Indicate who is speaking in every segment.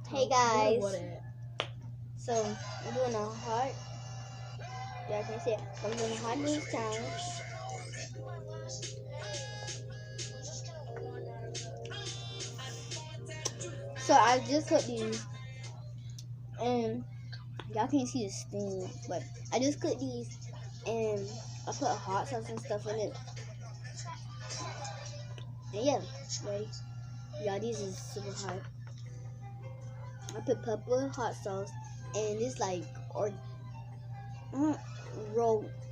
Speaker 1: Hey guys, so I'm doing a heart. Yeah, I can see it. I'm doing a hard news challenge. So I just put these, and y'all can't see the steam, but I just cooked these, and I put hot sauce and stuff in it. And yeah, ready? Yeah, these is super hot. I put pepper, hot sauce, and it's like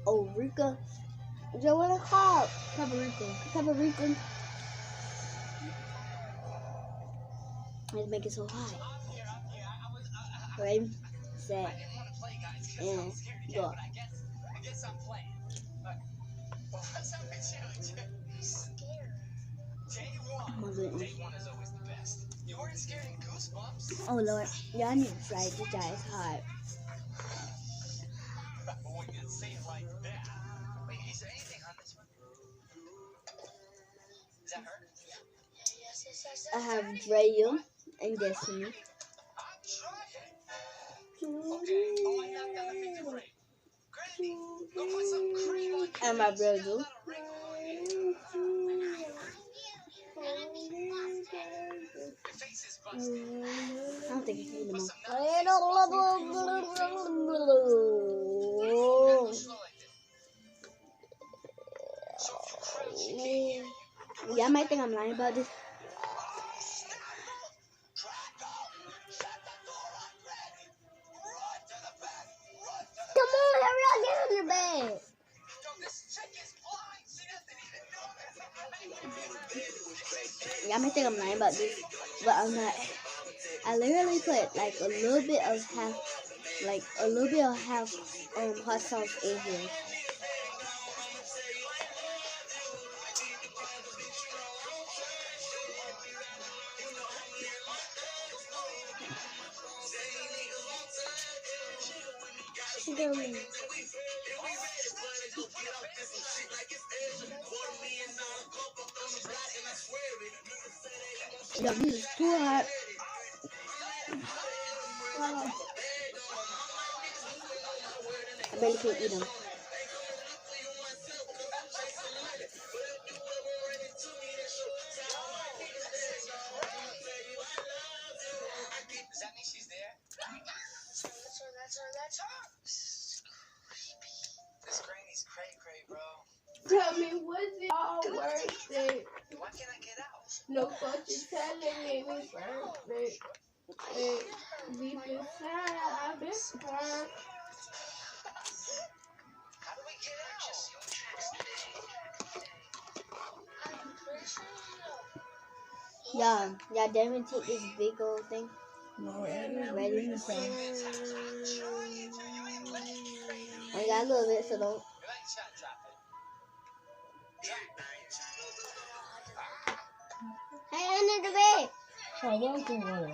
Speaker 1: Orica. Joe, what it's called? Paprika. Let's make it so hot. Ready, set, and go. Oh my goodness. Oh Lord, y'all need to try it. This guy is hot. I have Drea and Destiny. And my brother. I don't think I can eat them all. Y'all might think I'm lying about this. Come on, hurry up, get on your bed. Y'all might think I'm lying about this, but I'm not. I literally put like a little bit of half hot sauce in here. Yo, this is too hot. I barely can't eat them.
Speaker 2: This granny's cray, bro.
Speaker 3: Tell me, was it all worth it?
Speaker 2: Why can't I get out?
Speaker 3: No fucking telling me it was worth it. Deep inside, I've been hurt.
Speaker 2: How do we get out?
Speaker 1: Y'all dare me take this big old thing?
Speaker 3: No,
Speaker 1: Ready? I got a little bit, so don't. Hey, under the bed.
Speaker 3: I want some water.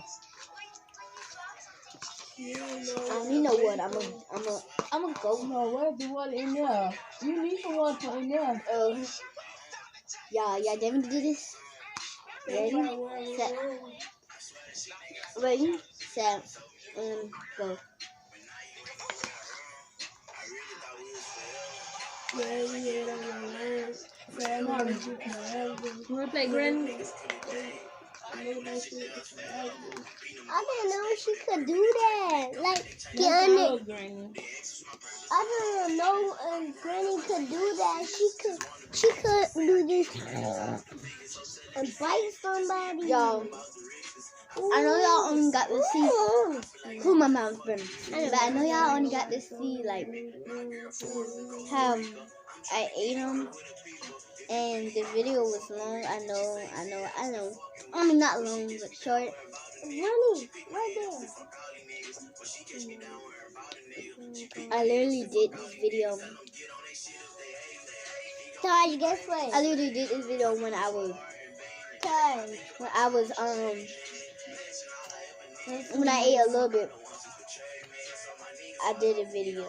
Speaker 1: I don't need no water. I'm a go.
Speaker 3: No, where's the water in there? You need some water in there.
Speaker 1: Y'all dare me to do this? Ready, set, and go.
Speaker 3: You want to play Granny?
Speaker 1: I didn't know she could do that. Like, get under. I didn't know Granny could do that. She could do this and bite somebody. Yo, I know y'all only got to see who my mom's burning, but I know y'all only got to see like how I ate them, and the video was long. I know. I mean, not long, but short. Running right there. I literally did this video. Taj, guess what? I literally did this video when I was when I ate a little bit. I did a video.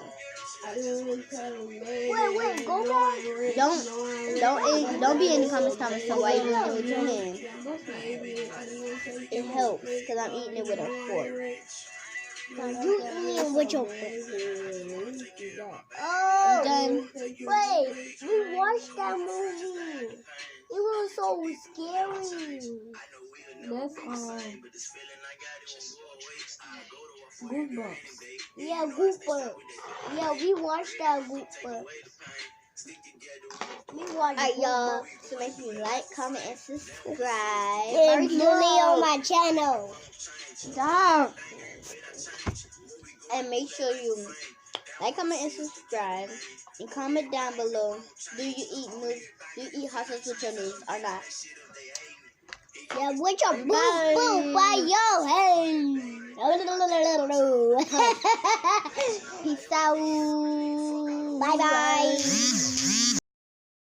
Speaker 3: I didn't tell him,
Speaker 1: Wait, go back.
Speaker 4: Don't be in the comments so why you eating it with your hand. It helps because I'm eating it with a fork.
Speaker 1: You eating with your foot.
Speaker 4: I'm done.
Speaker 1: Wait, we watched that movie. It was so scary.
Speaker 3: That's Goosebumps.
Speaker 1: Yeah, Gooper. Yeah, we watched that Gooper. We watched
Speaker 4: Alright, y'all.
Speaker 1: Gooper.
Speaker 4: So make sure you like, comment, and subscribe.
Speaker 1: And Julie on my channel.
Speaker 4: Stop. And make sure you like, comment, and subscribe. And comment down below. Do you eat noodles? Do you eat hot sauce with your noodles or not?
Speaker 1: Yeah, with your boo
Speaker 4: Bye.
Speaker 1: boo by your hand.
Speaker 4: Peace out.
Speaker 1: Bye bye.